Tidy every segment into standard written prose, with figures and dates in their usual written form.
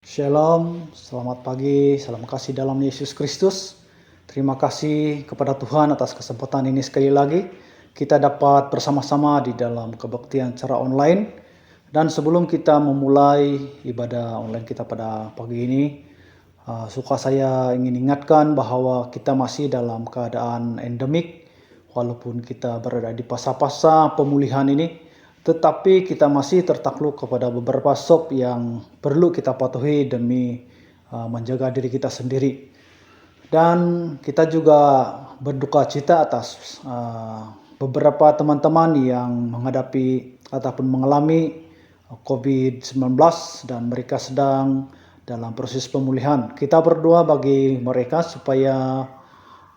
Shalom, selamat pagi, salam kasih dalam Yesus Kristus. Terima kasih kepada Tuhan atas kesempatan ini sekali lagi. Kita dapat bersama-sama di dalam kebaktian secara online. Dan sebelum kita memulai ibadah online kita pada pagi ini, suka saya ingin ingatkan bahwa kita masih dalam keadaan endemik. Walaupun kita berada di fasa-fasa pemulihan ini, tetapi kita masih tertakluk kepada beberapa SOP yang perlu kita patuhi demi menjaga diri kita sendiri. Dan kita juga berduka cita atas beberapa teman-teman yang menghadapi ataupun mengalami COVID-19 dan mereka sedang dalam proses pemulihan. Kita berdoa bagi mereka supaya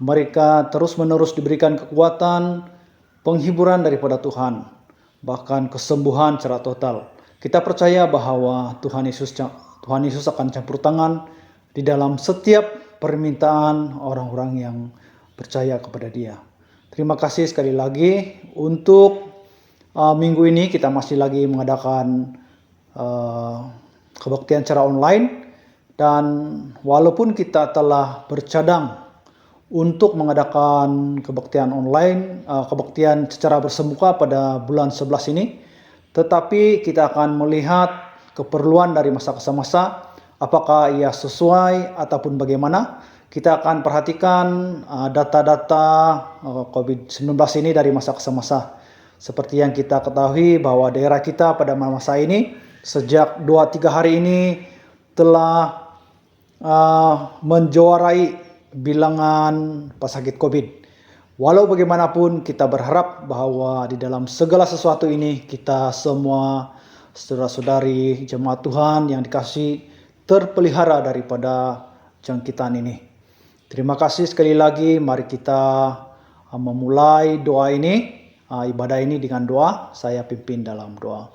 mereka terus-menerus diberikan kekuatan, penghiburan daripada Tuhan, bahkan kesembuhan secara total. Kita percaya bahwa Tuhan Yesus akan campur tangan di dalam setiap permintaan orang-orang yang percaya kepada Dia. Terima kasih sekali lagi. Untuk minggu ini kita masih lagi mengadakan kebaktian secara online, dan walaupun kita telah bercadang untuk mengadakan kebaktian online, kebaktian secara bersemuka pada bulan 11 ini, tetapi kita akan melihat keperluan dari masa ke masa, apakah ia sesuai ataupun bagaimana. Kita akan perhatikan data-data COVID-19 ini dari masa ke masa. Seperti yang kita ketahui bahwa daerah kita pada masa ini sejak 2-3 hari ini telah menjuarai bilangan pesakit COVID. Walau bagaimanapun kita berharap bahwa di dalam segala sesuatu ini kita semua saudara-saudari jemaat Tuhan yang dikasihi terpelihara daripada jangkitan ini. Terima kasih sekali lagi. Mari kita memulai doa ini, ibadah ini dengan doa. Saya pimpin dalam doa.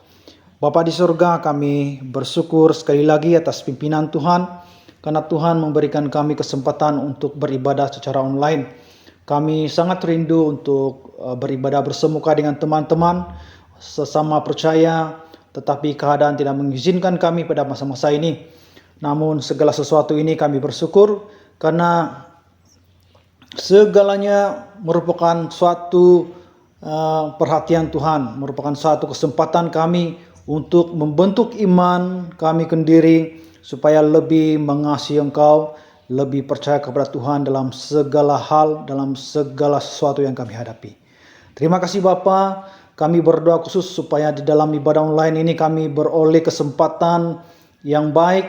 Bapa di surga, kami bersyukur sekali lagi atas pimpinan Tuhan, karena Tuhan memberikan kami kesempatan untuk beribadah secara online. Kami sangat rindu untuk beribadah bersemuka dengan teman-teman sesama percaya, tetapi keadaan tidak mengizinkan kami pada masa-masa ini. Namun segala sesuatu ini kami bersyukur karena segalanya merupakan suatu perhatian Tuhan, merupakan suatu kesempatan kami untuk membentuk iman kami sendiri, supaya lebih mengasihi Engkau, lebih percaya kepada Tuhan dalam segala hal, dalam segala sesuatu yang kami hadapi. Terima kasih Bapa. Kami berdoa khusus supaya di dalam ibadah online ini kami beroleh kesempatan yang baik,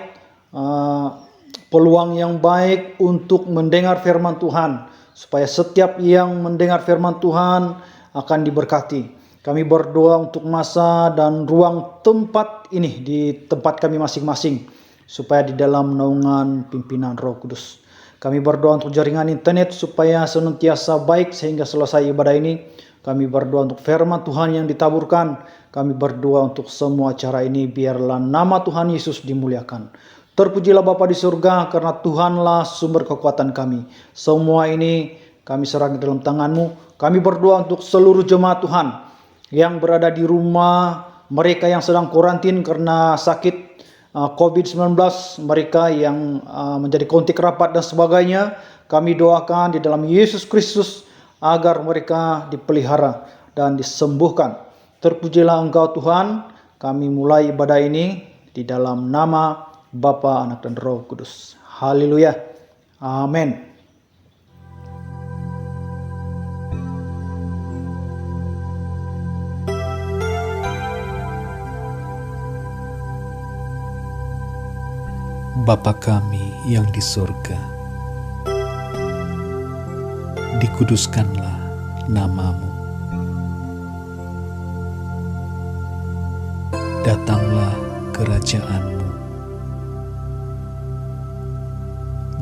peluang yang baik untuk mendengar firman Tuhan, supaya setiap yang mendengar firman Tuhan akan diberkati. Kami berdoa untuk masa dan ruang tempat ini di tempat kami masing-masing, supaya di dalam naungan pimpinan Roh Kudus. Kami berdoa untuk jaringan internet supaya senantiasa baik sehingga selesai ibadah ini. Kami berdoa untuk firman Tuhan yang ditaburkan. Kami berdoa untuk semua acara ini, biarlah nama Tuhan Yesus dimuliakan. Terpujilah Bapa di surga, karena Tuhanlah sumber kekuatan kami. Semua ini kami serahkan dalam tangan-Mu. Kami berdoa untuk seluruh jemaat Tuhan yang berada di rumah, mereka yang sedang karantin karena sakit COVID-19, mereka yang menjadi kontak rapat dan sebagainya. Kami doakan di dalam Yesus Kristus agar mereka dipelihara dan disembuhkan. Terpujilah Engkau Tuhan. Kami mulai ibadah ini di dalam nama Bapa, Anak dan Roh Kudus. Haleluya. Amin. Bapa kami yang di surga, dikuduskanlah nama-Mu. Datanglah kerajaan-Mu.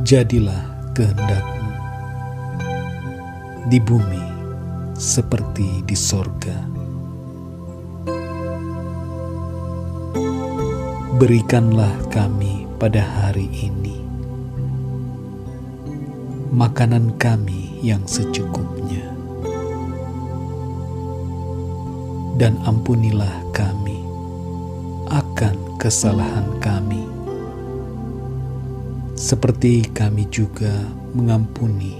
Jadilah kehendak-Mu di bumi seperti di sorga. Berikanlah kami pada hari ini makanan kami yang secukupnya. dan ampunilah kami akan kesalahan kami, seperti kami juga mengampuni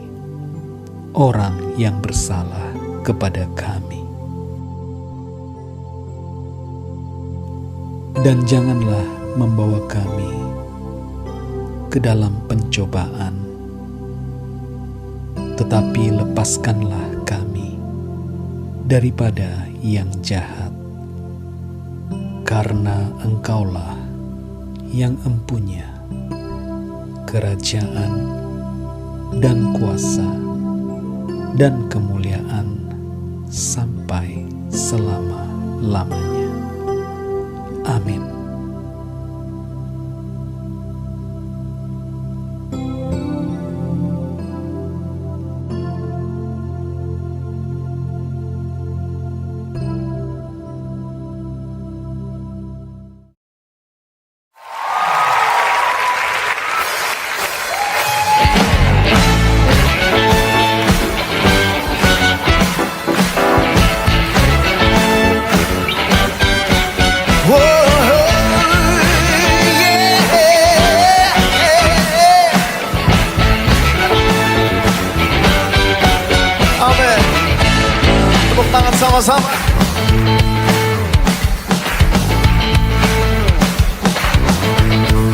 orang yang bersalah kepada kami. Dan janganlah membawa kami ke dalam pencobaan, tetapi lepaskanlah kami daripada yang jahat, karena Engkaulah yang empunya kerajaan dan kuasa dan kemuliaan sampai selama-lamanya. Amin. Amin. Tepuk tangan sama-sama.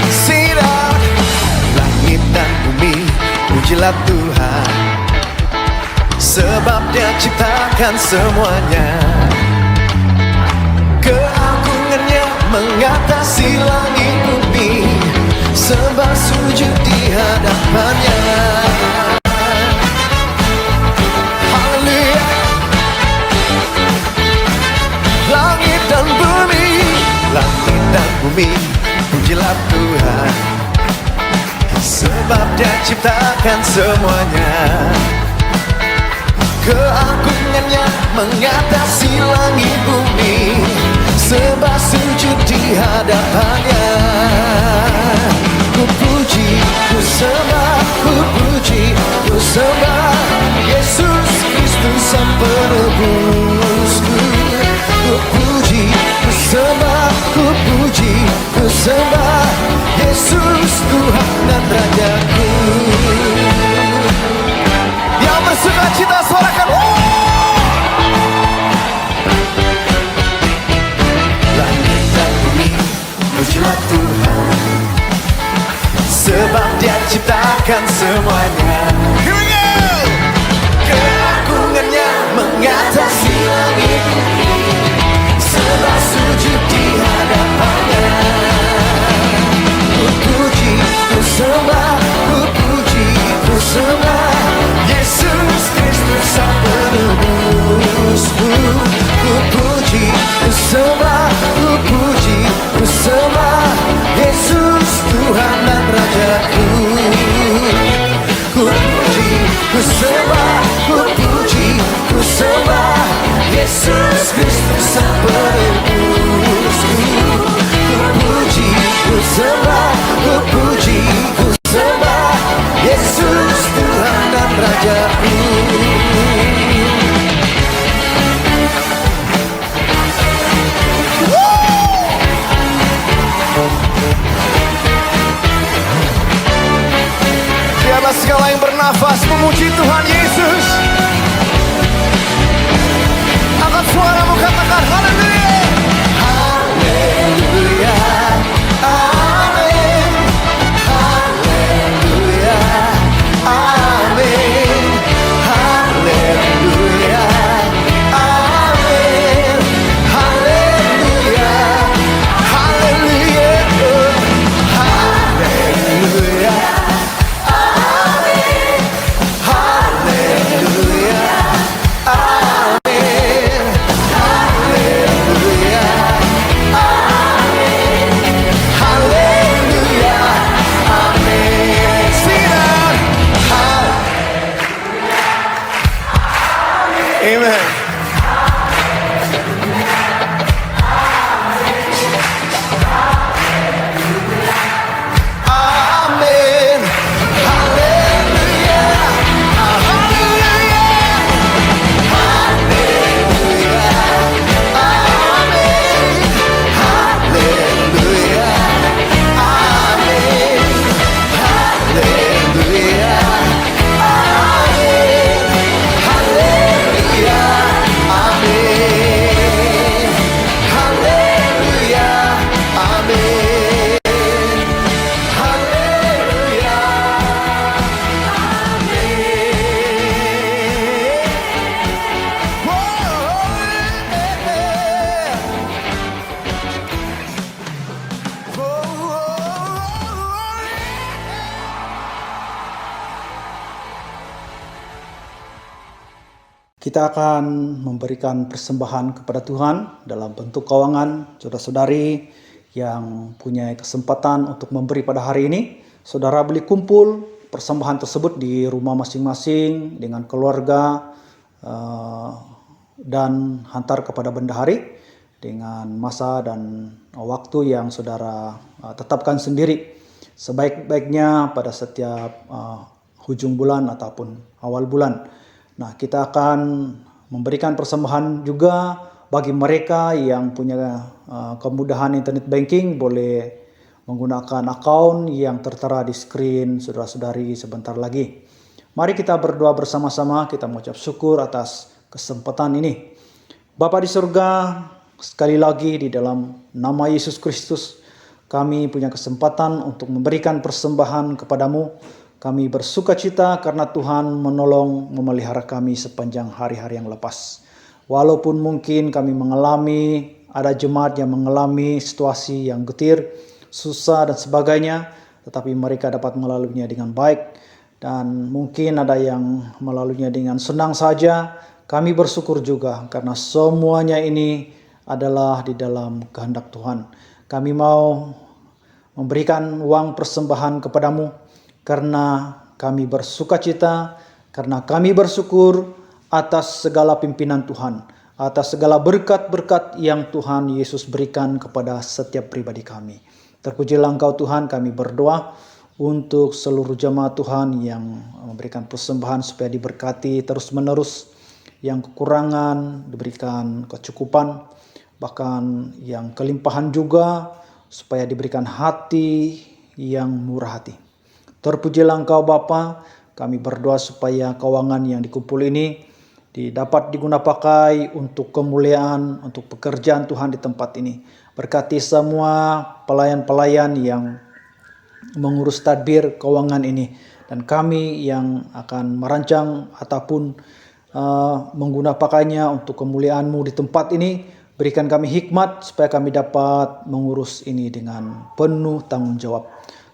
Sinar langit dan bumi, pujilah Tuhan, sebab Dia ciptakan semuanya. Keagungannya mengatasi langit bumi, sembah sujud di hadapannya. Haleluya. Langit dan bumi, pujilah Tuhan, sebab Dia ciptakan semuanya. Keagungannya mengatasi langit bumi, sembah sujud di hadapannya. Ku puji, ku sembah, ku puji, ku sembah Yesus Kristus Sang Penebusku. Ku puji, ku sembah, ku puji, ku sembah Yesus Tuhan dan Rajaku. Yang bersuka cita suarakan langit dan bumi, pujilah Tuhan, sebab Dia ciptakan semuanya. Here we go! Keagungannya mengatasi langit bumi, sembah sujud di hadapannya. Ku puji, ku sembah, ku puji, ku sembah Yesus Kristus Sang Penebusku. Ku puji, ku sembah, ku puji, ku sembah Yesus Tuhan dan Rajaku. Ku puji, ku sembah, ku puji, ku sembah Yesus Kristus Sang Penebusku. Ku puji, ku sembah, ku puji, ku sembah Yesus Tuhan dan Rajaku. Biarlah segala yang bernafas memuji Tuhan Yesus. Angkat suaramu, katakan haleluya. Haleluya. Amin. Haleluya. Amin. Haleluya. Amin. Haleluya. Haleluya. Haleluya. Haleluya. Kita akan memberikan persembahan kepada Tuhan dalam bentuk keuangan. Saudara-saudari yang punya kesempatan untuk memberi pada hari ini, saudara boleh kumpul persembahan tersebut di rumah masing-masing dengan keluarga dan hantar kepada bendahari dengan masa dan waktu yang saudara tetapkan sendiri. Sebaik-baiknya pada setiap hujung bulan ataupun awal bulan. Nah, kita akan memberikan persembahan juga bagi mereka yang punya kemudahan internet banking, boleh menggunakan akun yang tertera di screen saudara-saudari sebentar lagi. Mari kita berdoa bersama-sama, kita mengucap syukur atas kesempatan ini. Bapa di surga, sekali lagi di dalam nama Yesus Kristus, kami punya kesempatan untuk memberikan persembahan kepadamu. Kami bersuka cita karena Tuhan menolong memelihara kami sepanjang hari-hari yang lepas. Walaupun mungkin kami mengalami, ada jemaat yang mengalami situasi yang getir, susah dan sebagainya, tetapi mereka dapat melaluinya dengan baik. Dan mungkin ada yang melaluinya dengan senang saja. Kami bersyukur juga karena semuanya ini adalah di dalam kehendak Tuhan. Kami mau memberikan uang persembahan kepadamu karena kami bersuka cita, karena kami bersyukur atas segala pimpinan Tuhan, atas segala berkat-berkat yang Tuhan Yesus berikan kepada setiap pribadi kami. Terpujilah Engkau Tuhan, kami berdoa untuk seluruh jemaat Tuhan yang memberikan persembahan supaya diberkati terus-menerus, yang kekurangan diberikan kecukupan, bahkan yang kelimpahan juga supaya diberikan hati yang murah hati. Terpujilah Engkau Bapa, kami berdoa supaya keuangan yang dikumpul ini dapat digunakan untuk kemuliaan, untuk pekerjaan Tuhan di tempat ini. Berkati semua pelayan-pelayan yang mengurus tadbir keuangan ini, dan kami yang akan merancang ataupun menggunakannya untuk kemuliaan-Mu di tempat ini. Berikan kami hikmat supaya kami dapat mengurus ini dengan penuh tanggung jawab.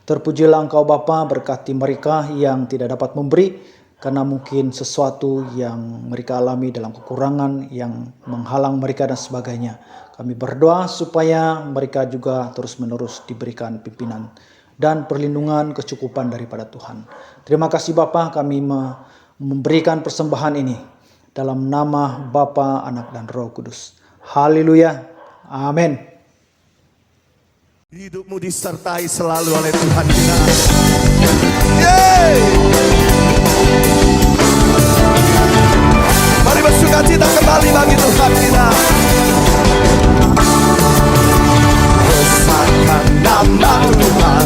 Terpujilah Engkau Bapa, berkati mereka yang tidak dapat memberi karena mungkin sesuatu yang mereka alami dalam kekurangan yang menghalang mereka dan sebagainya. Kami berdoa supaya mereka juga terus-menerus diberikan pimpinan dan perlindungan kecukupan daripada Tuhan. Terima kasih Bapa, kami memberikan persembahan ini dalam nama Bapa, Anak dan Roh Kudus. Haleluya. Amin. Hidupmu disertai selalu oleh Tuhan kita. Yeay! Mari bersuka cita kembali bagi Tuhan kita. Besarkan nama Tuhan,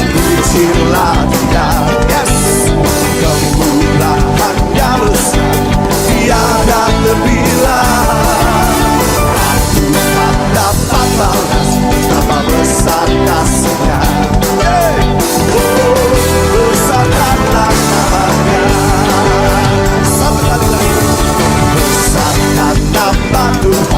pujilah Dia. Yes, kemurahan-Nya besar, tiada terbilang. Aku tak dapat balas betapa besar kasih-Nya. Oh, besarkanlah nama-Nya. Satu kali lagi. Besarkan nama Tuhan.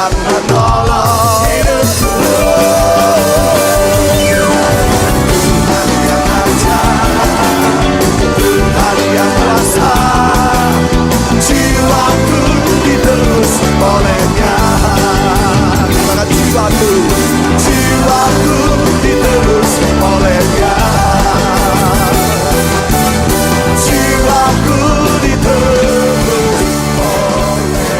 yang menolong hidupku. Tuhan yang ajaib, Tuhan yang kuasa, jiwaku diterus olehnya. Katakan jiwaku, jiwaku diterus olehnya. Jiwaku diterus olehnya.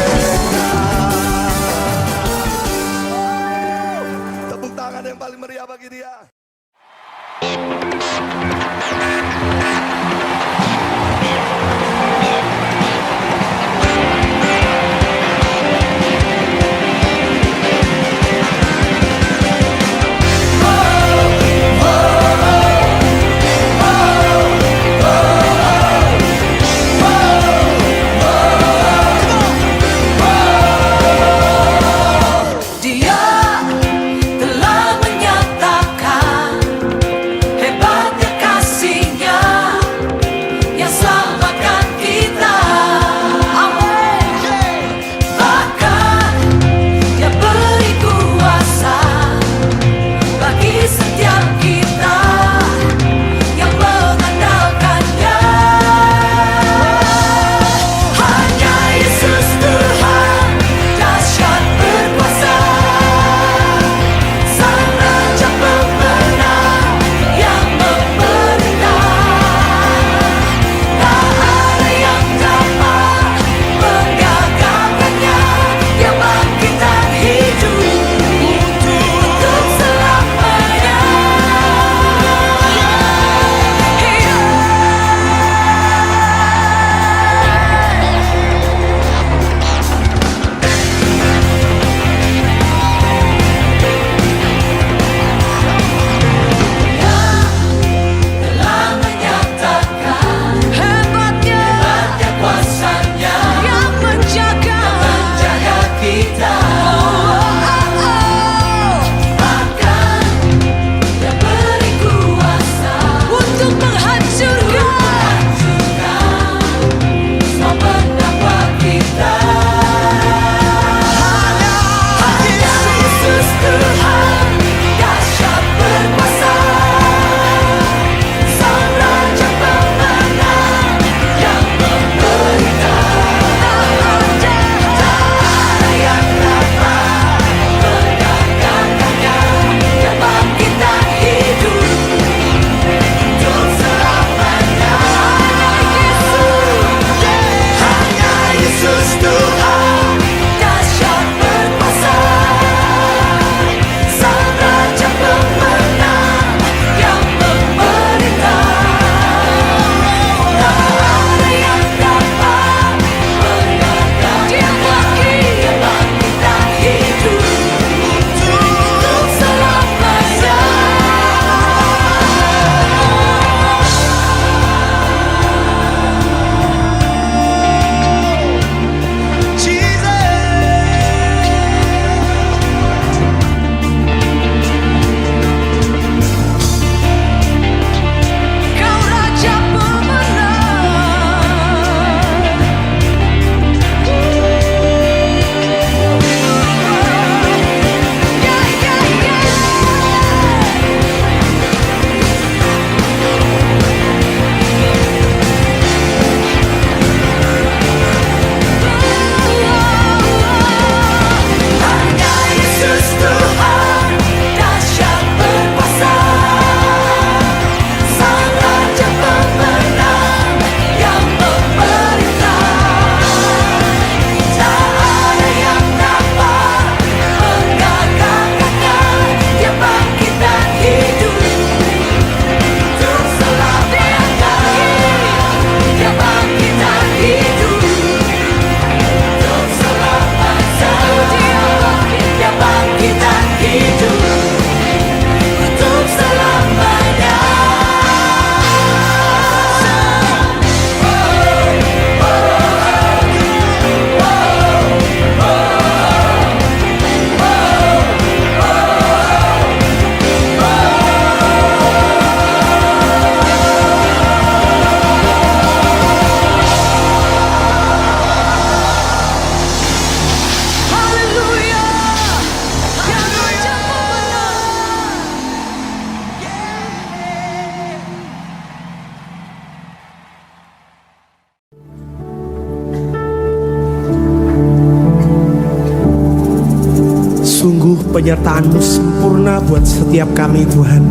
penyertaan-Mu sempurna buat setiap kami Tuhan.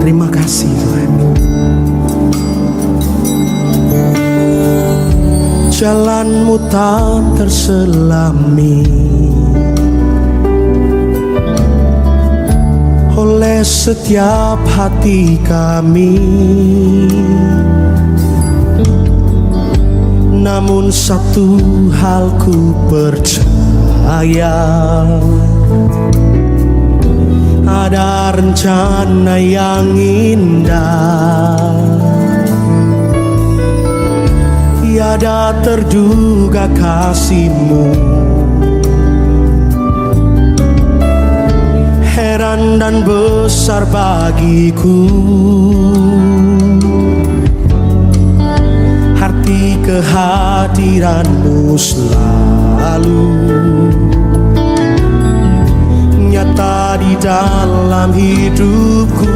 Terima kasih Tuhan. Jalan-Mu tak terselami oleh setiap hati kami. Namun satu hal ku percaya, ada rencana yang indah, tiada terduga kasih-Mu. Heran dan besar bagiku arti kehadiran-Mu selalu nyata di dalam hidupku.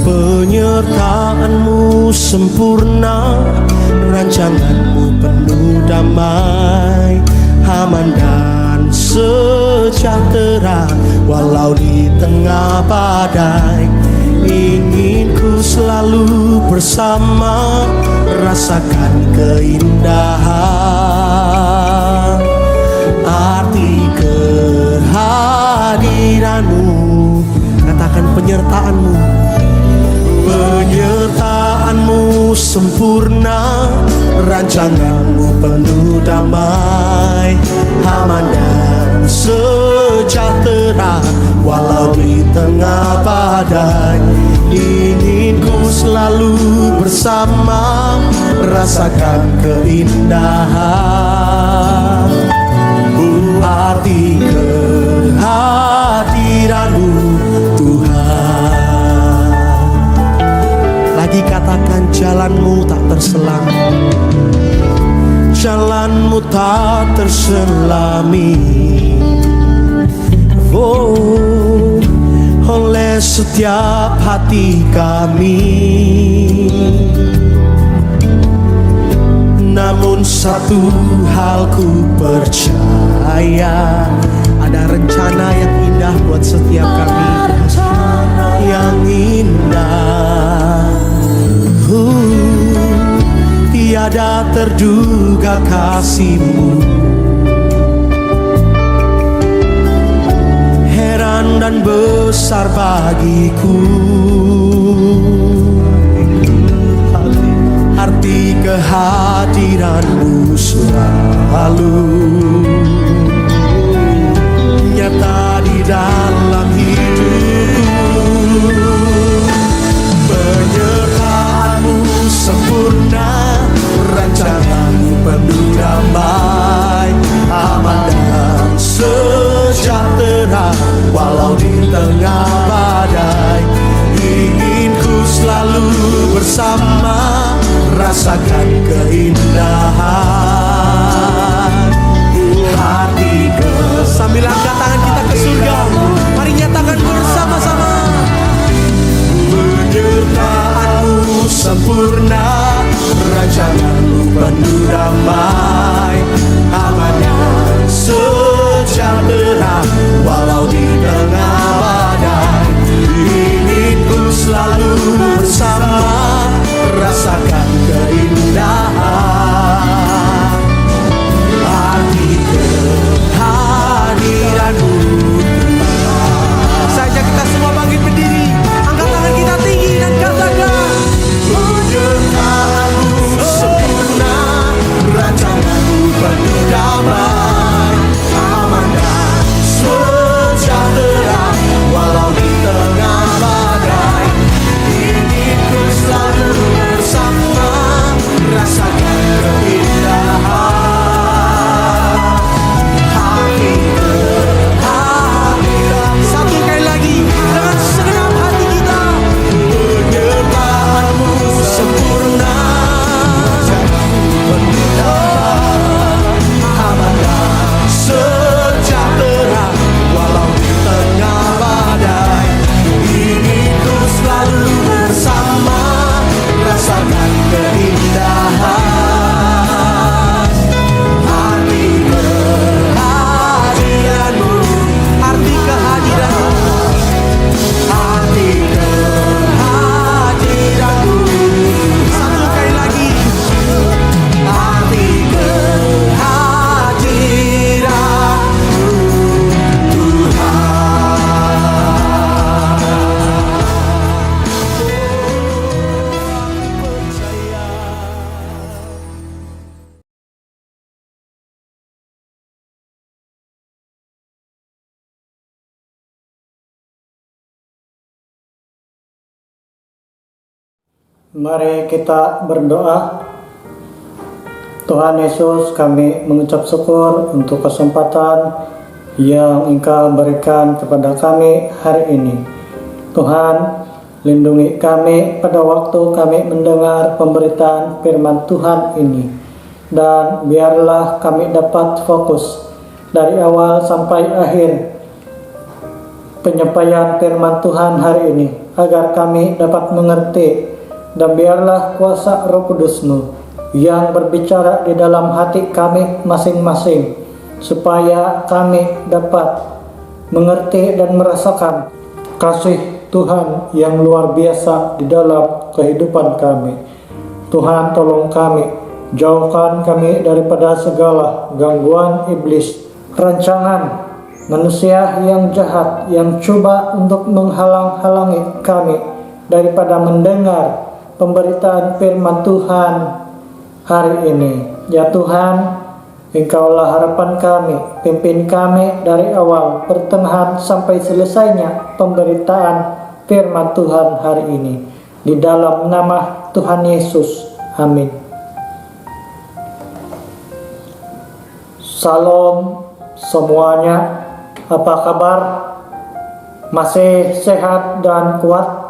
Penyertaan-Mu sempurna, rancangan-Mu penuh damai, aman dan sejahtera walau di tengah badai. Ingin ku selalu bersama, rasakan keindahan arti kehadiran-Mu. Katakan penyertaan-Mu. Penyertaan-Mu sempurna, rancangan-Mu penuh damai, aman dan sejahtera walau di tengah badai. Ingin ku selalu bersama, rasakan keindahan arti kehadiran-Mu Tuhan. Lagi katakan, jalan-Mu tak terselami, jalan-Mu tak terselami, oh, oleh setiap hati kami. Namun satu hal ku percaya, ada rencana yang indah buat setiap kami, yang indah, tiada terduga kasih-Mu. Heran dan besar bagiku arti kehadiran-Mu selalu nyata di dalam hidupku. Penyertaan-Mu sempurna, rancangan-Mu penuh damai, aman dan sejahtera walau di tengah badai. Ingin ku selalu bersama, rasakan keindahan Mari kita berdoa. Tuhan Yesus, kami mengucap syukur untuk kesempatan yang Engkau berikan kepada kami hari ini. Tuhan, lindungi kami pada waktu kami mendengar pemberitaan firman Tuhan ini. Dan biarlah kami dapat fokus dari awal sampai akhir penyampaian firman Tuhan hari ini, agar kami dapat mengerti. Dan biarlah kuasa Roh Kudus-Mu yang berbicara di dalam hati kami masing-masing, supaya kami dapat mengerti dan merasakan kasih Tuhan yang luar biasa di dalam kehidupan kami. Tuhan, tolong kami, jauhkan kami daripada segala gangguan iblis, rancangan manusia yang jahat yang coba untuk menghalang-halangi kami daripada mendengar pemberitaan firman Tuhan hari ini. Ya Tuhan, Engkaulah harapan kami, pimpin kami dari awal, pertengahan sampai selesainya pemberitaan firman Tuhan hari ini. Di dalam nama Tuhan Yesus, amin. Salam semuanya, apa kabar? Masih sehat dan kuat?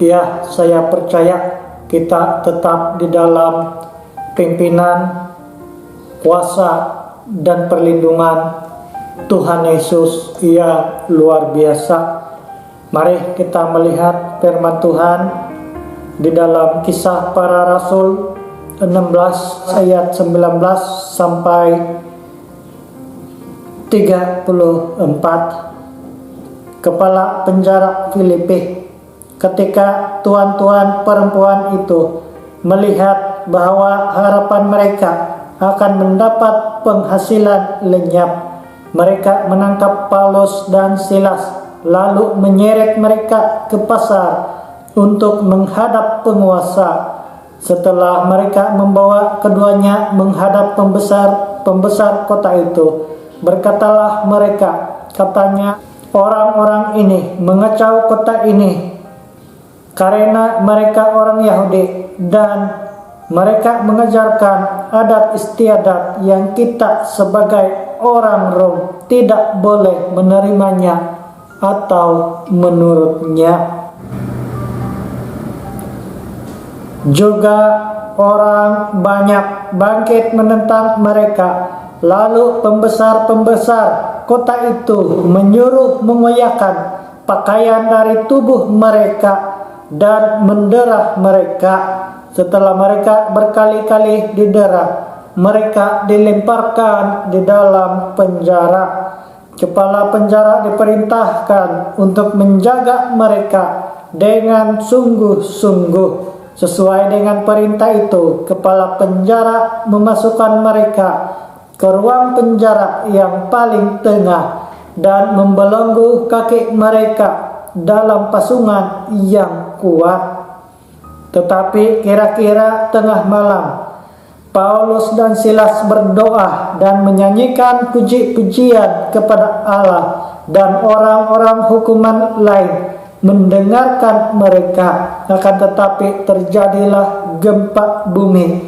Ya, saya percaya kita tetap di dalam pimpinan, kuasa, dan perlindungan Tuhan Yesus yang luar biasa. Mari kita melihat firman Tuhan di dalam Kisah Para Rasul 16 ayat 19 sampai 34. Kepala penjara Filipi, ketika tuan-tuan perempuan itu melihat bahwa harapan mereka akan mendapat penghasilan lenyap, mereka menangkap Paulus dan Silas, lalu menyeret mereka ke pasar untuk menghadap penguasa. Setelah mereka membawa keduanya menghadap pembesar kota itu, berkatalah mereka, katanya, orang-orang ini mengacau kota ini karena mereka orang Yahudi, dan mereka mengajarkan adat istiadat yang kita sebagai orang Rom tidak boleh menerimanya atau menurutnya. Juga orang banyak bangkit menentang mereka. Lalu pembesar-pembesar kota itu menyuruh mengoyakkan pakaian dari tubuh mereka dan mendera mereka. Setelah mereka berkali-kali didera, mereka dilemparkan di dalam penjara. Kepala penjara diperintahkan untuk menjaga mereka dengan sungguh-sungguh. Sesuai dengan perintah itu, kepala penjara memasukkan mereka ke ruang penjara yang paling tengah dan membelenggu kaki mereka dalam pasungan yang kuat. Tetapi kira-kira tengah malam, Paulus dan Silas berdoa dan menyanyikan puji-pujian kepada Allah, dan orang-orang hukuman lain mendengarkan mereka. Akan tetapi terjadilah gempa bumi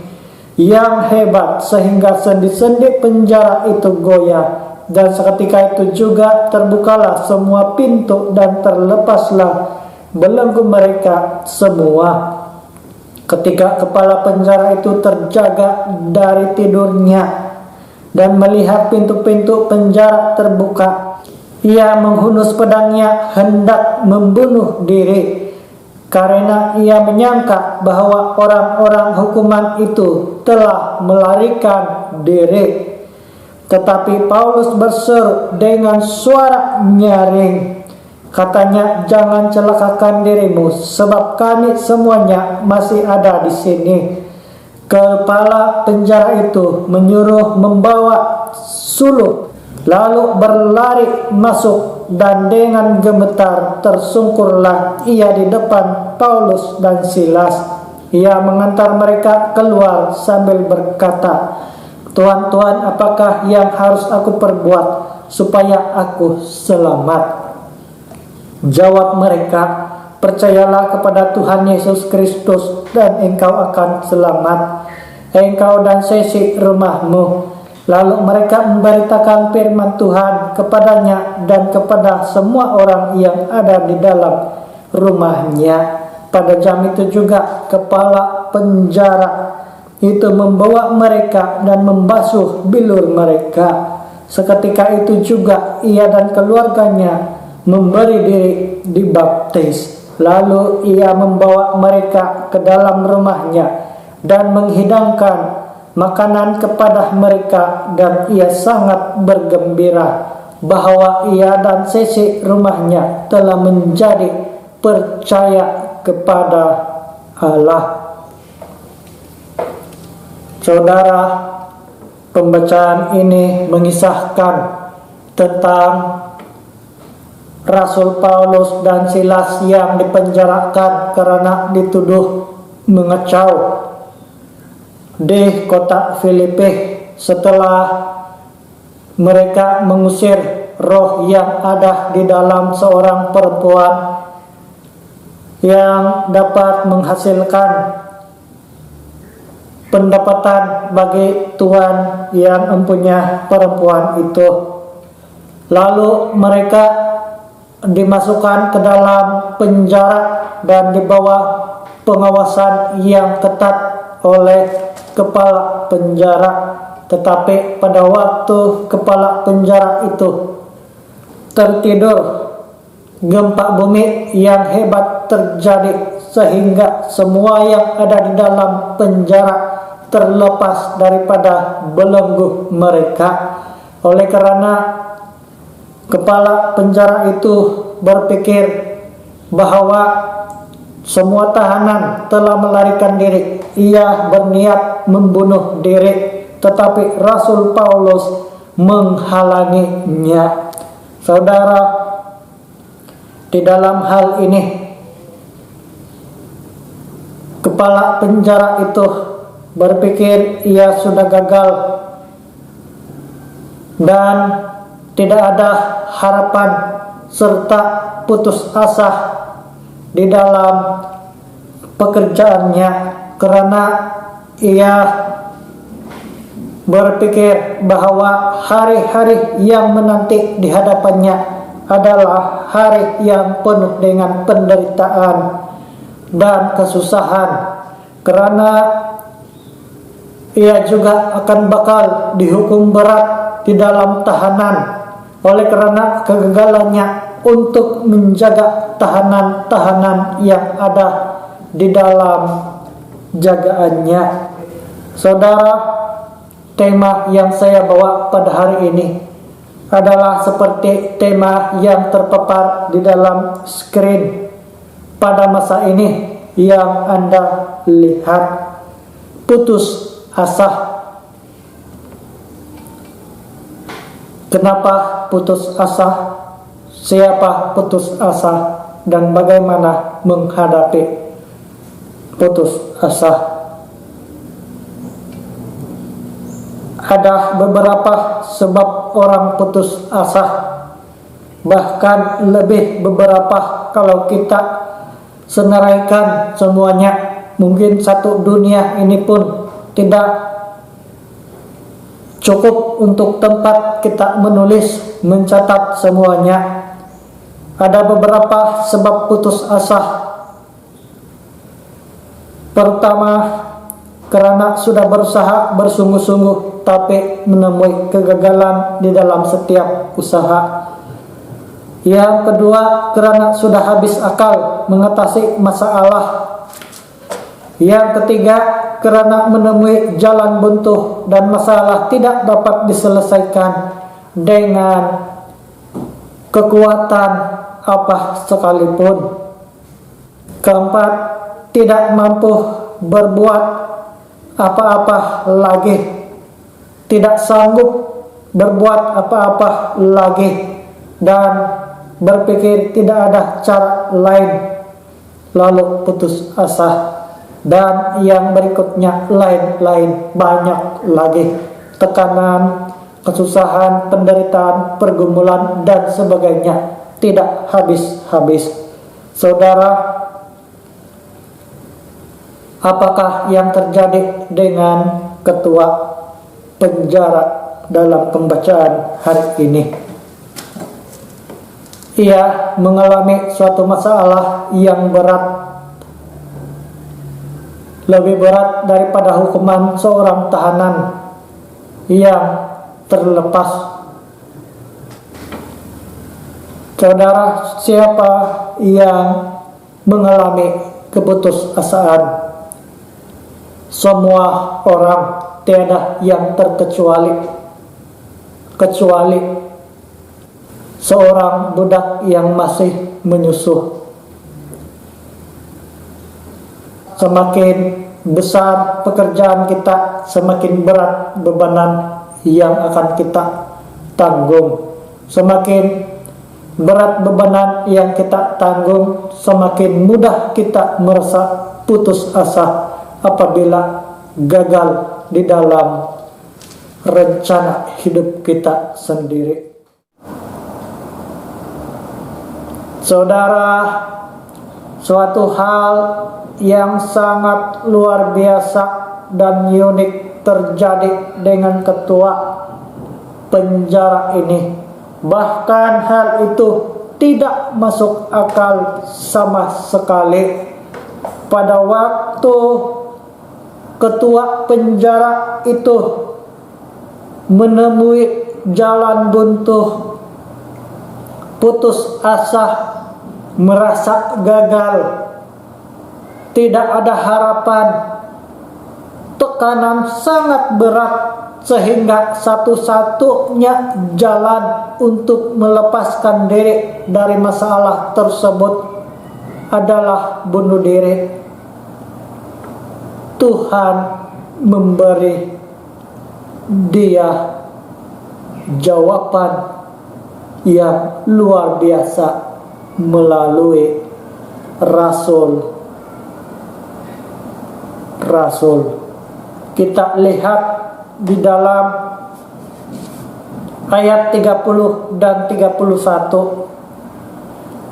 yang hebat sehingga sendi-sendi penjara itu goyah. Dan seketika itu juga terbukalah semua pintu dan terlepaslah belenggu mereka semua. Ketika kepala penjara itu terjaga dari tidurnya dan melihat pintu-pintu penjara terbuka, ia menghunus pedangnya hendak membunuh diri, karena ia menyangka bahwa orang-orang hukuman itu telah melarikan diri. Tetapi Paulus berseru dengan suara nyaring, katanya, "Jangan celakakan dirimu, sebab kami semuanya masih ada di sini." Kepala penjara itu menyuruh membawa suluh, lalu berlari masuk, dan dengan gemetar tersungkurlah ia di depan Paulus dan Silas. Ia mengantar mereka keluar sambil berkata, "Tuan-tuan, apakah yang harus aku perbuat supaya aku selamat?" Jawab mereka, percayalah kepada Tuhan Yesus Kristus dan engkau akan selamat, engkau dan sesi rumahmu. Lalu mereka memberitakan firman Tuhan kepadanya dan kepada semua orang yang ada di dalam rumahnya. Pada jam itu juga kepala penjara itu membawa mereka dan membasuh bilur mereka. Seketika itu juga ia dan keluarganya memberi diri dibaptis. Lalu ia membawa mereka ke dalam rumahnya dan menghidangkan makanan kepada mereka, dan ia sangat bergembira bahwa ia dan sesi rumahnya telah menjadi percaya kepada Allah. Saudara, pembacaan ini mengisahkan tentang Rasul Paulus dan Silas yang dipenjarakan karena dituduh mengacau di kota Filipi setelah mereka mengusir roh yang ada di dalam seorang perempuan yang dapat menghasilkan pendapatan bagi tuan yang mempunyai perempuan itu. Lalu mereka dimasukkan ke dalam penjara dan di bawah pengawasan yang ketat oleh kepala penjara. Tetapi pada waktu kepala penjara itu tertidur, gempa bumi yang hebat terjadi sehingga semua yang ada di dalam penjara terlepas daripada belenggu mereka. Oleh karena kepala penjara itu berpikir bahwa semua tahanan telah melarikan diri, ia berniat membunuh diri, tetapi Rasul Paulus menghalanginya. Saudara, di dalam hal ini kepala penjara itu berpikir ia sudah gagal dan tidak ada harapan serta putus asa di dalam pekerjaannya, karena ia berpikir bahwa hari-hari yang menanti di hadapannya adalah hari yang penuh dengan penderitaan dan kesusahan, karena ia juga akan bakal dihukum berat di dalam tahanan oleh karena kegagalannya untuk menjaga tahanan-tahanan yang ada di dalam jagaannya. Saudara, tema yang saya bawa pada hari ini adalah seperti tema yang terpapar di dalam screen pada masa ini yang Anda lihat. Putus asa. Kenapa putus asa? Siapa putus asa dan bagaimana menghadapi putus asa? Ada beberapa sebab orang putus asa, bahkan lebih beberapa kalau kita senaraikan semuanya. Mungkin satu dunia ini pun tidak cukup untuk tempat kita menulis, mencatat semuanya. Ada beberapa sebab putus asa. Pertama, karena sudah berusaha bersungguh-sungguh tapi menemui kegagalan di dalam setiap usaha. Yang kedua, karena sudah habis akal mengatasi masalah. Yang ketiga, karena menemui jalan buntu dan masalah tidak dapat diselesaikan dengan kekuatan apa sekalipun. Keempat, tidak mampu berbuat apa-apa lagi, tidak sanggup berbuat apa-apa lagi, dan berpikir tidak ada cara lain, lalu putus asa. Dan yang berikutnya lain-lain banyak lagi, tekanan, kesusahan, penderitaan, pergumulan, dan sebagainya, tidak habis-habis. Saudara, Apakah yang terjadi dengan ketua penjara dalam pembacaan hari ini? Ia mengalami suatu masalah yang berat, lebih berat daripada hukuman seorang tahanan yang terlepas. Saudara, siapa yang mengalami keputusasaan? Semua orang, tiada yang terkecuali, kecuali seorang budak yang masih menyusuh. Semakin besar pekerjaan kita, semakin berat bebanan yang akan kita tanggung. Semakin berat bebanan yang kita tanggung, semakin mudah kita merasa putus asa apabila gagal di dalam rencana hidup kita sendiri. Saudara, suatu hal yang sangat luar biasa dan unik terjadi dengan ketua penjara ini. Bahkan hal itu tidak masuk akal sama sekali. Pada waktu ketua penjara itu menemui jalan buntu, putus asa, merasa gagal, tidak ada harapan, tekanan sangat berat, sehingga satu-satunya jalan untuk melepaskan diri dari masalah tersebut adalah bunuh diri. Tuhan memberi dia jawaban yang luar biasa melalui rasul. Kita lihat di dalam ayat 30 dan 31.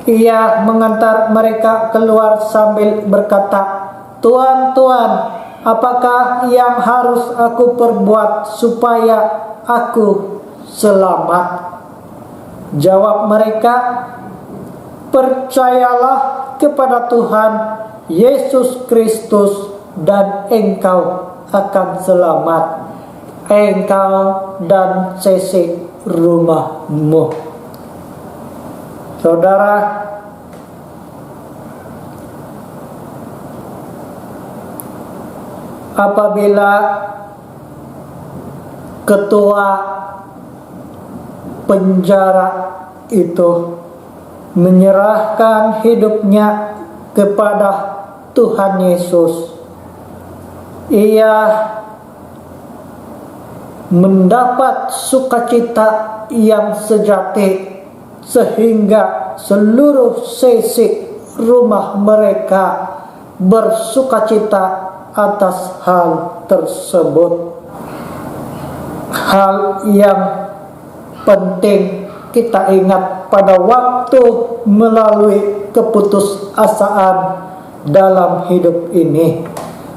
Ia mengantar mereka keluar sambil berkata, "Tuan, Tuan, apakah yang harus aku perbuat supaya aku selamat?" Jawab mereka, "Percayalah kepada Tuhan Yesus Kristus dan engkau akan selamat, engkau dan sesi rumahmu." Saudara, apabila ketua penjara itu menyerahkan hidupnya kepada Tuhan Yesus, ia mendapat sukacita yang sejati, sehingga seluruh sisi rumah mereka bersukacita atas hal tersebut. Hal yang penting kita ingat pada waktu melalui keputusasaan dalam hidup ini,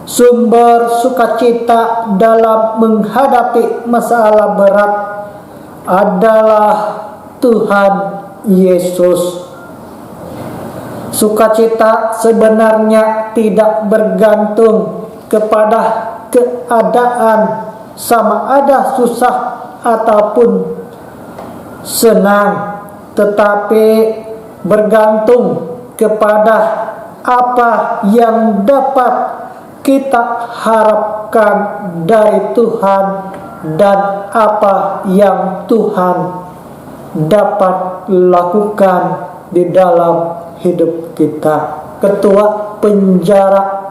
sumber sukacita dalam menghadapi masalah berat adalah Tuhan Yesus. Sukacita sebenarnya tidak bergantung kepada keadaan, sama ada susah ataupun senang, tetapi bergantung kepada apa yang dapat kita harapkan dari Tuhan dan apa yang Tuhan dapat lakukan di dalam hidup kita. Ketua penjara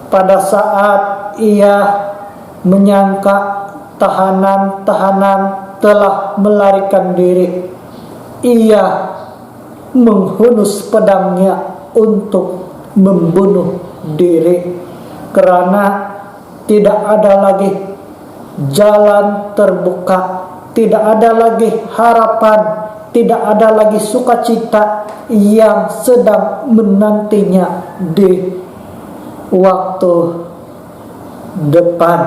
pada saat ia menyangka tahanan-tahanan telah melarikan diri, ia menghunus pedangnya untuk membunuh diri, karena tidak ada lagi jalan terbuka, tidak ada lagi harapan, tidak ada lagi sukacita yang sedang menantinya di waktu depan.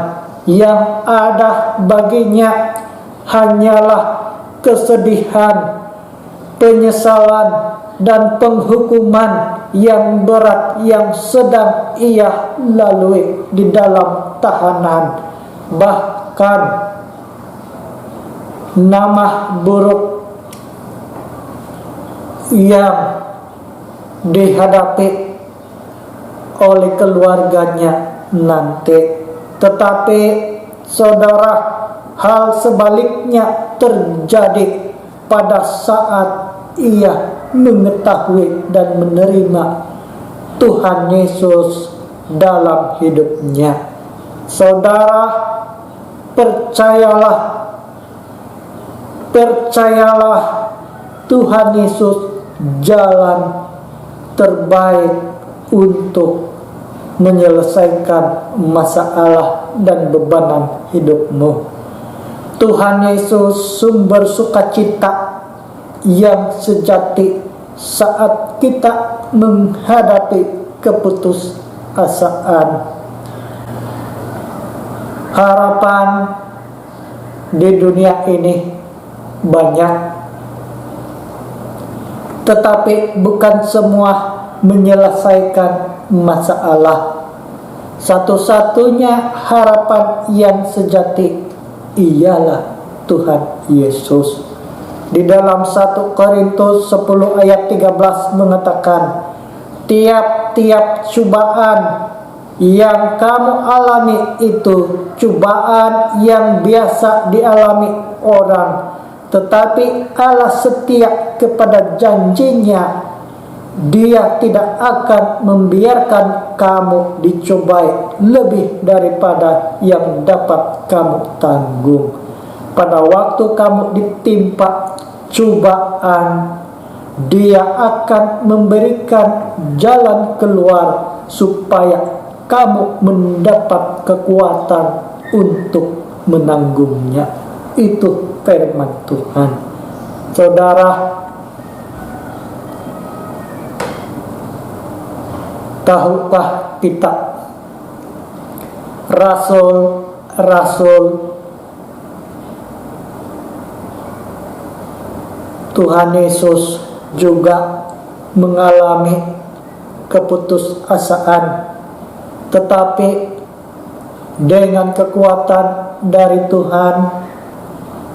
Yang ada baginya hanyalah kesedihan, penyesalan, dan penghukuman yang berat yang sedang ia lalui di dalam tahanan. Bahkan nama buruk yang dihadapi oleh keluarganya nanti. Tetapi saudara, hal sebaliknya terjadi pada saat ia mengetahui dan menerima Tuhan Yesus dalam hidupnya. Saudara, percayalah Tuhan Yesus jalan terbaik untuk menyelesaikan masalah dan bebanan hidupmu. Tuhan Yesus sumber sukacita yang sejati saat kita menghadapi keputusasaan. Harapan di dunia ini banyak, tetapi bukan semua menyelesaikan masalah. Satu-satunya harapan yang sejati ialah Tuhan Yesus. Di dalam 1 Korintus 10 ayat 13 mengatakan, tiap-tiap cobaan yang kamu alami itu cobaan yang biasa dialami orang, tetapi Allah setia kepada janjinya. Dia tidak akan membiarkan kamu dicobai lebih daripada yang dapat kamu tanggung. Pada waktu kamu ditimpa cobaan, Dia akan memberikan jalan keluar supaya kamu mendapat kekuatan untuk menanggungnya. Itu firman Tuhan. Saudara, tahukah kita rasul-rasul Tuhan Yesus juga mengalami keputusasaan, tetapi dengan kekuatan dari Tuhan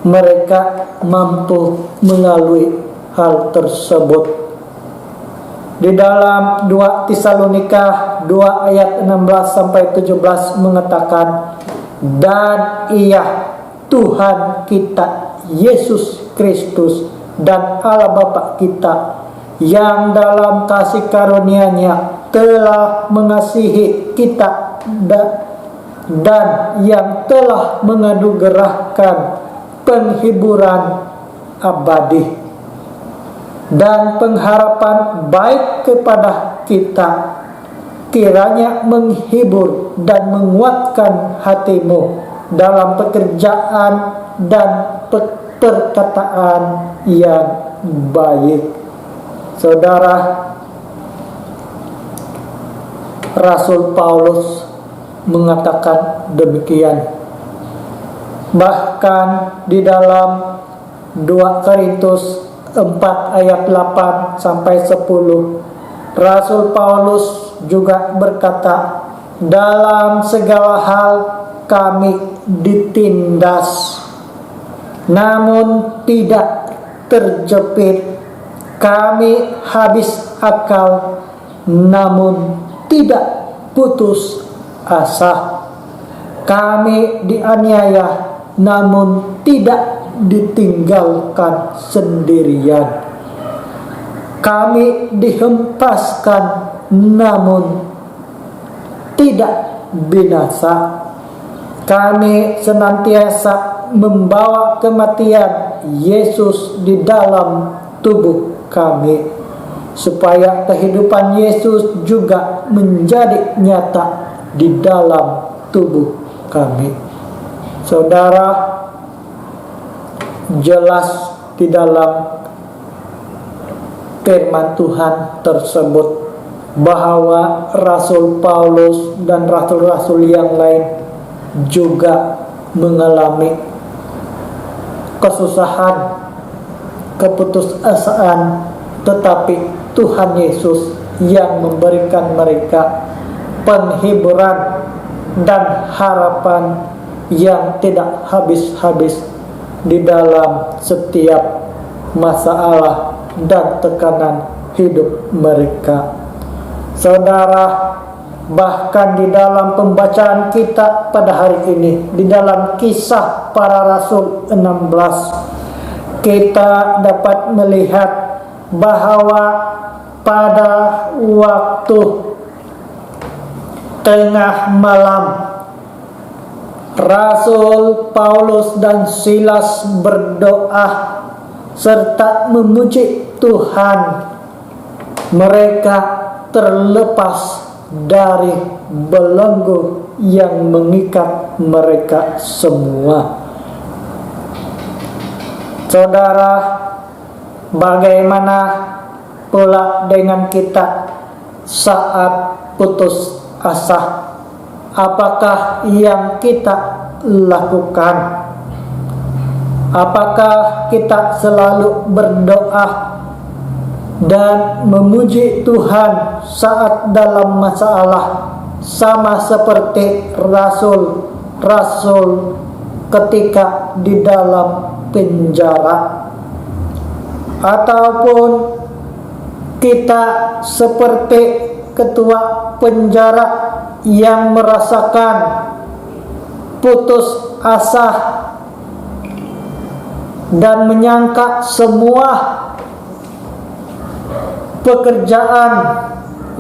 mereka mampu melalui hal tersebut. Di dalam 2 Tesalonika 2 ayat 16 sampai 17 mengatakan, dan Ia Tuhan kita Yesus Kristus dan Allah Bapa kita yang dalam kasih karunia-Nya telah mengasihi kita dan yang telah menganugerahkan penghiburan abadi dan pengharapan baik kepada kita, kiranya menghibur dan menguatkan hatimu dalam pekerjaan dan perkataan yang baik. Saudara, Rasul Paulus mengatakan demikian. Bahkan di dalam 2 Korintus 4 ayat 8 sampai 10, Rasul Paulus juga berkata, dalam segala hal kami ditindas, namun tidak terjepit, kami habis akal, namun tidak putus asa, kami dianiaya, namun tidak ditinggalkan sendirian, kami dihempaskan namun tidak binasa, kami senantiasa membawa kematian Yesus di dalam tubuh kami, supaya kehidupan Yesus juga menjadi nyata di dalam tubuh kami. Saudara, jelas di dalam firman Tuhan tersebut bahwa Rasul Paulus dan rasul-rasul yang lain juga mengalami kesusahan, keputusasaan, tetapi Tuhan Yesus yang memberikan mereka penghiburan dan harapan yang tidak habis-habis di dalam setiap masalah dan tekanan hidup mereka. Saudara, bahkan di dalam pembacaan kita pada hari ini, di dalam Kisah Para Rasul 16, kita dapat melihat bahwa pada waktu tengah malam, Rasul Paulus dan Silas berdoa serta memuji Tuhan. Mereka terlepas dari belenggu yang mengikat mereka semua. Saudara, bagaimana pula dengan kita saat putus asa? Apakah yang kita lakukan? Apakah kita selalu berdoa dan memuji Tuhan saat dalam masalah, sama seperti rasul-rasul ketika di dalam penjara? Ataupun kita seperti ketua penjara yang merasakan putus asa dan menyangka semua pekerjaan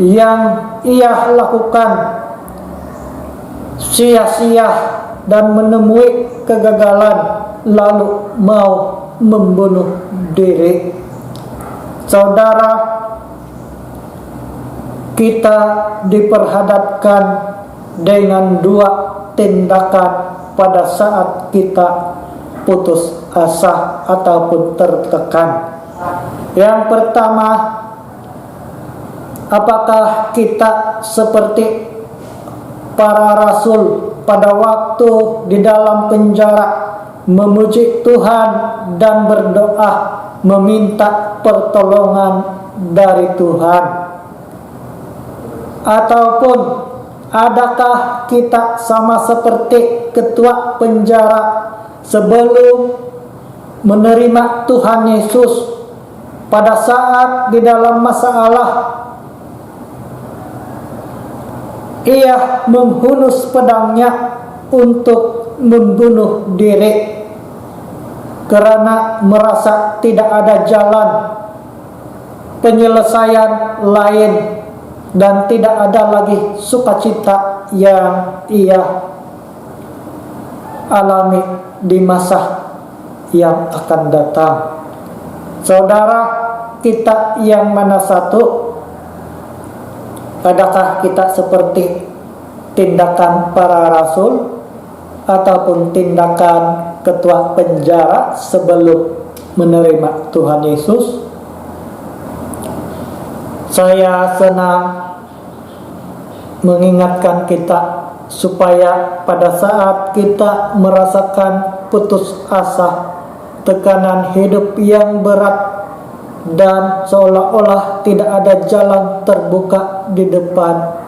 yang ia lakukan sia-sia dan menemui kegagalan, lalu mau membunuh diri. Saudara, kita diperhadapkan dengan dua tindakan pada saat kita putus asa ataupun tertekan. Yang pertama, apakah kita seperti para rasul pada waktu di dalam penjara memuji Tuhan dan berdoa meminta pertolongan dari Tuhan? Ataupun adakah kita sama seperti ketua penjara sebelum menerima Tuhan Yesus, pada saat di dalam masalah ia menghunus pedangnya untuk membunuh diri karena merasa tidak ada jalan penyelesaian lain dan tidak ada lagi sukacita yang ia alami di masa yang akan datang. Saudara, kita yang mana satu? Adakah kita seperti tindakan para rasul ataupun tindakan ketua penjara sebelum menerima Tuhan Yesus? Saya senang mengingatkan kita supaya pada saat kita merasakan putus asa, tekanan hidup yang berat, dan seolah-olah tidak ada jalan terbuka di depan,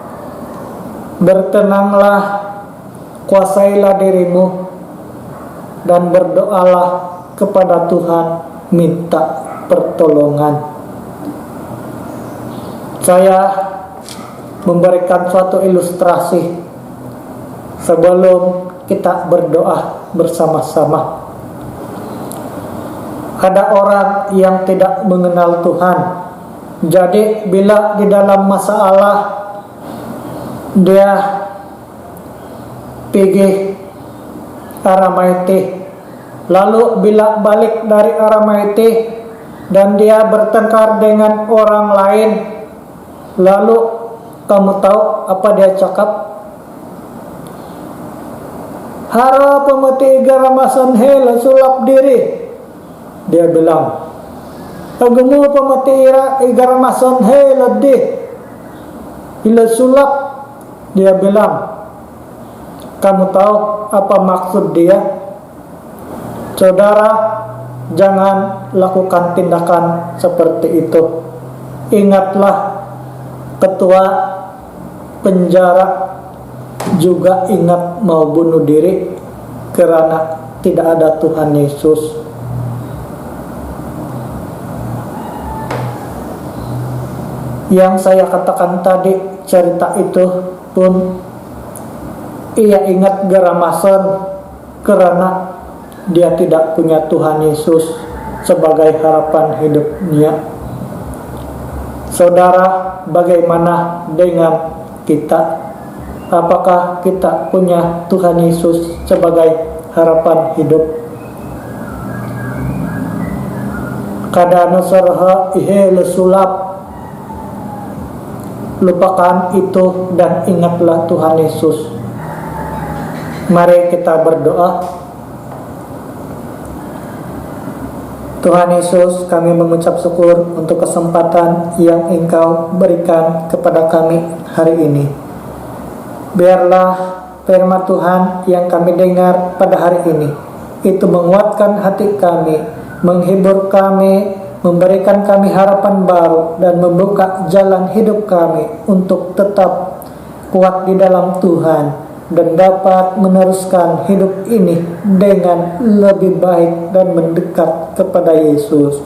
bertenanglah, kuasailah dirimu, dan berdoalah kepada Tuhan, minta pertolongan. Saya memberikan suatu ilustrasi sebelum kita berdoa bersama-sama. Ada orang yang tidak mengenal Tuhan. Jadi bila di dalam masalah dia pergi Aramaiti, lalu bila balik dari Aramaiti dan dia bertengkar dengan orang lain, lalu kamu tahu apa dia cakap? Hara pemati garamasan hela sulap diri. Dia bilang, "Agemu pemati ira igaramasan hela di." Bila sulap, dia bilang, kamu tahu apa maksud dia? Saudara, jangan lakukan tindakan seperti itu. Ingatlah, ketua penjara juga ingat mau bunuh diri karena tidak ada Tuhan Yesus. Yang saya katakan tadi, cerita itu pun ia ingat Geramason karena dia tidak punya Tuhan Yesus sebagai harapan hidupnya. Saudara, bagaimana dengan kita? Apakah kita punya Tuhan Yesus sebagai harapan hidup? Kadang sorha ihe lesulap. Lupakan itu dan ingatlah Tuhan Yesus. Mari kita berdoa. Tuhan Yesus, kami mengucap syukur untuk kesempatan yang Engkau berikan kepada kami hari ini. Biarlah firman Tuhan yang kami dengar pada hari ini itu menguatkan hati kami, menghibur kami, memberikan kami harapan baru, dan membuka jalan hidup kami untuk tetap kuat di dalam Tuhan dan dapat meneruskan hidup ini dengan lebih baik dan mendekat kepada Yesus.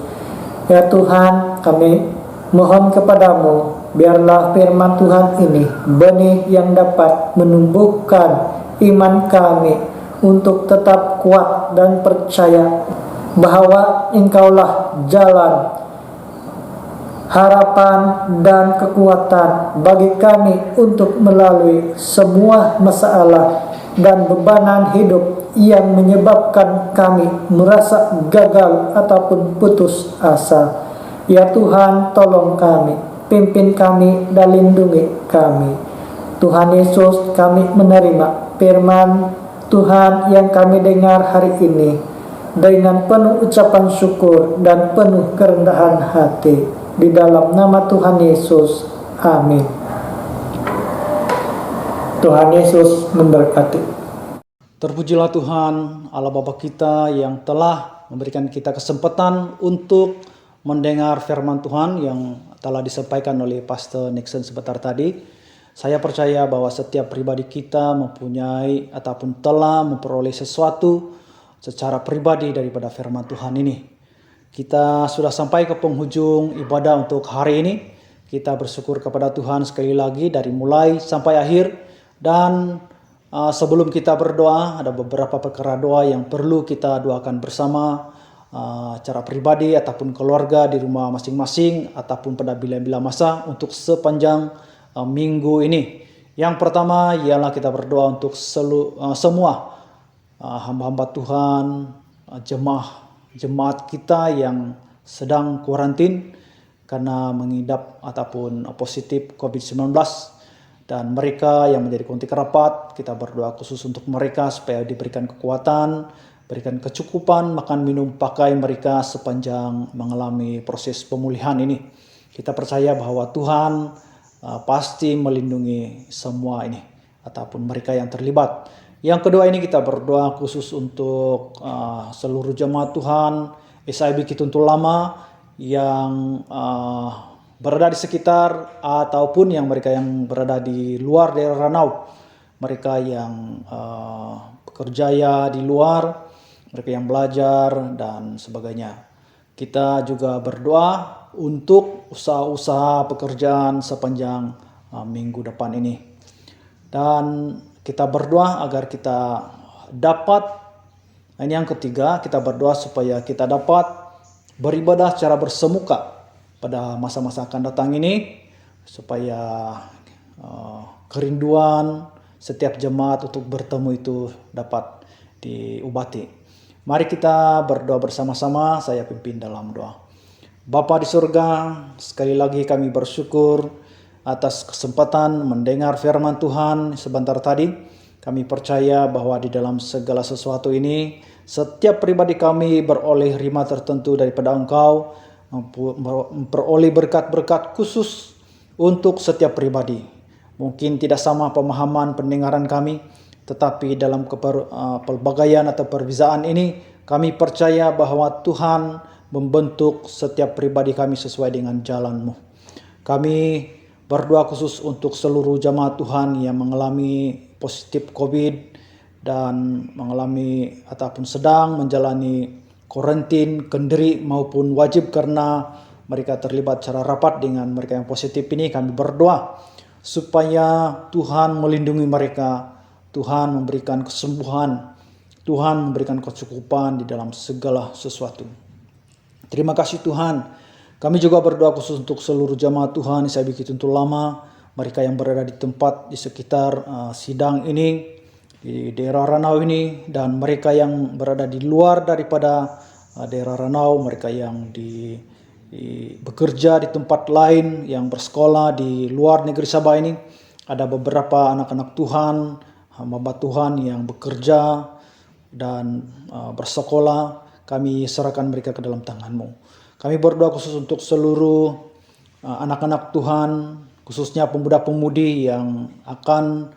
Ya Tuhan, kami mohon kepadamu, biarlah firman Tuhan ini benih yang dapat menumbuhkan iman kami untuk tetap kuat dan percaya bahwa Engkaulah jalan, harapan, dan kekuatan bagi kami untuk melalui semua masalah dan bebanan hidup yang menyebabkan kami merasa gagal ataupun putus asa. Ya Tuhan, tolong kami, pimpin kami dan lindungi kami. Tuhan Yesus, kami menerima firman Tuhan yang kami dengar hari ini dengan penuh ucapan syukur dan penuh kerendahan hati. Di dalam nama Tuhan Yesus, amin. Tuhan Yesus memberkati. Terpujilah Tuhan, Allah Bapa kita yang telah memberikan kita kesempatan untuk mendengar firman Tuhan yang telah disampaikan oleh Pastor Nixon sebentar tadi. Saya percaya bahwa setiap pribadi kita mempunyai ataupun telah memperoleh sesuatu secara pribadi daripada firman Tuhan ini. Kita sudah sampai ke penghujung ibadah untuk hari ini. Kita bersyukur kepada Tuhan sekali lagi dari mulai sampai akhir. Dan sebelum kita berdoa, ada beberapa perkara doa yang perlu kita doakan bersama, secara pribadi ataupun keluarga di rumah masing-masing ataupun pada bila-bila masa untuk sepanjang minggu ini. Yang pertama ialah kita berdoa untuk semua hamba-hamba Tuhan, jemaat kita yang sedang kuarantin karena mengidap ataupun positif COVID-19, dan mereka yang menjadi kontak rapat, kita berdoa khusus untuk mereka supaya diberikan kekuatan, berikan kecukupan makan minum pakai mereka sepanjang mengalami proses pemulihan ini. Kita percaya bahwa Tuhan pasti melindungi semua ini ataupun mereka yang terlibat. Yang kedua ini kita berdoa khusus untuk seluruh jemaat Tuhan SIB Kituntul Lama yang berada di sekitar ataupun yang mereka yang berada di luar daerah Ranau, mereka yang bekerja di luar, mereka yang belajar dan sebagainya. Kita juga berdoa untuk usaha-usaha pekerjaan sepanjang minggu depan ini. Dan kita berdoa agar kita dapat, ini yang ketiga, kita berdoa supaya kita dapat beribadah secara bersemuka pada masa-masa akan datang ini, supaya kerinduan setiap jemaat untuk bertemu itu dapat diobati. Mari kita berdoa bersama-sama, saya pimpin dalam doa. Bapa di surga, sekali lagi kami bersyukur atas kesempatan mendengar firman Tuhan sebentar tadi. Kami percaya bahwa di dalam segala sesuatu ini, setiap pribadi kami beroleh rima tertentu daripada Engkau, memperoleh berkat-berkat khusus untuk setiap pribadi. Mungkin tidak sama pemahaman pendengaran kami, tetapi dalam pelbagaian atau perbezaan ini, kami percaya bahwa Tuhan membentuk setiap pribadi kami sesuai dengan jalan-Mu. Kami berdoa khusus untuk seluruh jamaat Tuhan yang mengalami positif COVID dan mengalami ataupun sedang menjalani karantin, kenderi maupun wajib karena mereka terlibat secara rapat dengan mereka yang positif ini. Kami berdoa supaya Tuhan melindungi mereka, Tuhan memberikan kesembuhan, Tuhan memberikan kecukupan di dalam segala sesuatu. Terima kasih Tuhan. Kami juga berdoa khusus untuk seluruh jamaat Tuhan yang saya begitu lama, mereka yang berada di tempat di sekitar sidang ini, di daerah Ranau ini, dan mereka yang berada di luar daripada daerah Ranau, mereka yang bekerja di tempat lain, yang bersekolah di luar negeri Sabah ini. Ada beberapa anak-anak Tuhan, hamba Tuhan yang bekerja dan bersekolah. Kami serahkan mereka ke dalam tangan-Mu. Kami berdoa khusus untuk seluruh anak-anak Tuhan, khususnya pemuda-pemudi yang akan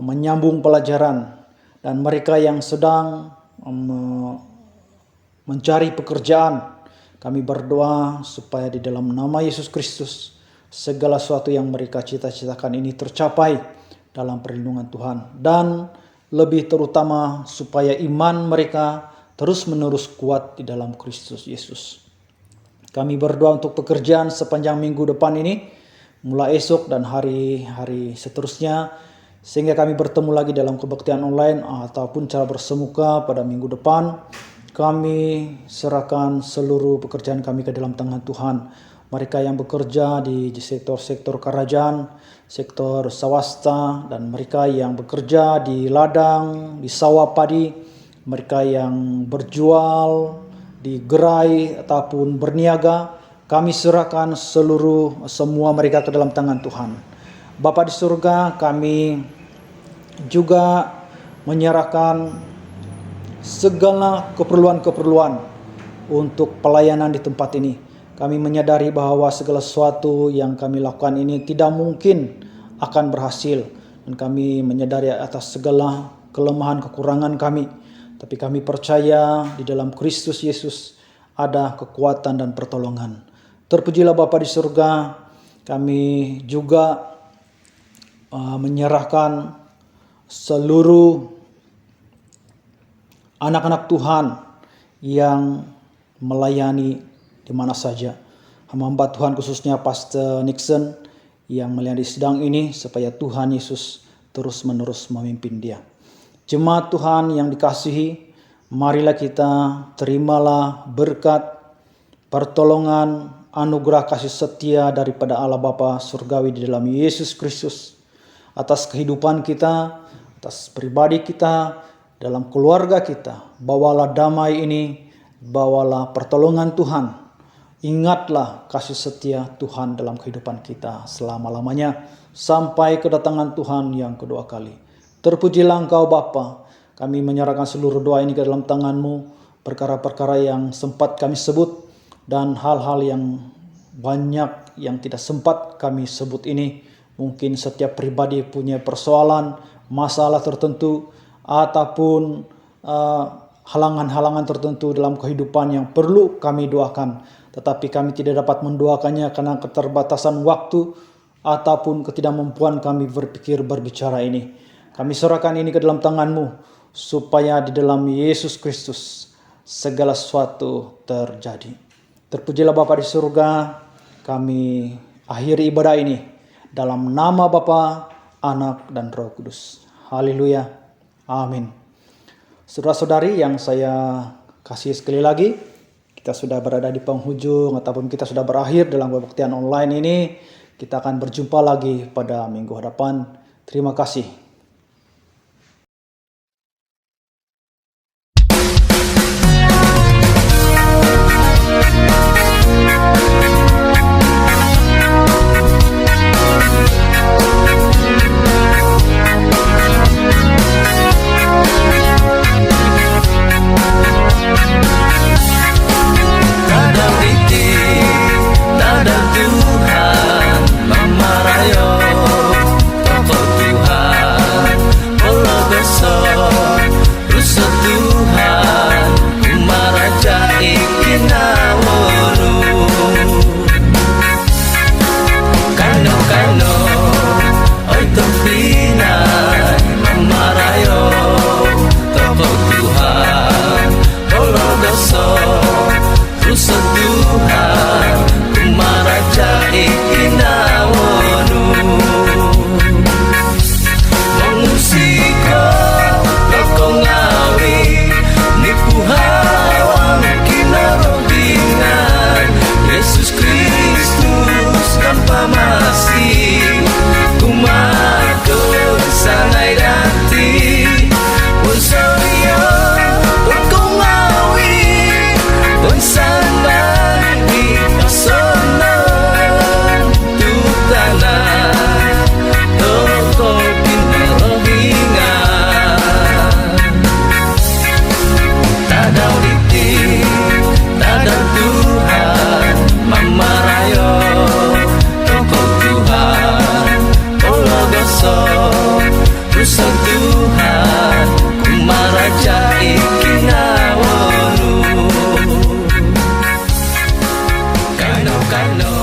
menyambung pelajaran, dan mereka yang sedang mencari pekerjaan. Kami berdoa supaya di dalam nama Yesus Kristus segala sesuatu yang mereka cita-citakan ini tercapai dalam perlindungan Tuhan, dan lebih terutama supaya iman mereka terus-menerus kuat di dalam Kristus Yesus. Kami berdoa untuk pekerjaan sepanjang minggu depan ini, mulai esok dan hari-hari seterusnya, sehingga kami bertemu lagi dalam kebaktian online ataupun cara bersemuka pada minggu depan. Kami serahkan seluruh pekerjaan kami ke dalam tangan Tuhan. Mereka yang bekerja di sektor-sektor kerajaan, sektor swasta, dan mereka yang bekerja di ladang, di sawah padi, mereka yang berjual di gerai ataupun berniaga, kami serahkan semua mereka ke dalam tangan Tuhan. Bapa di surga, kami juga menyerahkan segala keperluan-keperluan untuk pelayanan di tempat ini. Kami menyadari bahwa segala sesuatu yang kami lakukan ini tidak mungkin akan berhasil, dan kami menyadari atas segala kelemahan kekurangan kami. Tapi kami percaya di dalam Kristus Yesus ada kekuatan dan pertolongan. Terpujilah Bapa di surga. Kami juga menyerahkan seluruh anak-anak Tuhan yang melayani di mana saja. Hamba Tuhan khususnya Pastor Nixon yang melayani sidang ini, supaya Tuhan Yesus terus-menerus memimpin dia. Jemaat Tuhan yang dikasihi, marilah kita terimalah berkat, pertolongan, anugerah kasih setia daripada Allah Bapa surgawi di dalam Yesus Kristus atas kehidupan kita, atas pribadi kita, dalam keluarga kita. Bawalah damai ini, bawalah pertolongan Tuhan. Ingatlah kasih setia Tuhan dalam kehidupan kita selama-lamanya sampai kedatangan Tuhan yang kedua kali. Terpujilah Engkau Bapa. Kami menyerahkan seluruh doa ini ke dalam tangan-Mu, perkara-perkara yang sempat kami sebut dan hal-hal yang banyak yang tidak sempat kami sebut ini. Mungkin setiap pribadi punya persoalan, masalah tertentu, ataupun halangan-halangan tertentu dalam kehidupan yang perlu kami doakan. Tetapi kami tidak dapat mendoakannya karena keterbatasan waktu ataupun ketidakmampuan kami berbicara ini. Kami serahkan ini ke dalam tangan-Mu, supaya di dalam Yesus Kristus segala sesuatu terjadi. Terpujilah Bapa di surga. Kami akhiri ibadah ini dalam nama Bapa, Anak, dan Roh Kudus. Haleluya. Amin. Saudara-saudari yang saya kasih sekali lagi, kita sudah berada di penghujung ataupun kita sudah berakhir dalam kebaktian online ini. Kita akan berjumpa lagi pada minggu hadapan. Terima kasih. I know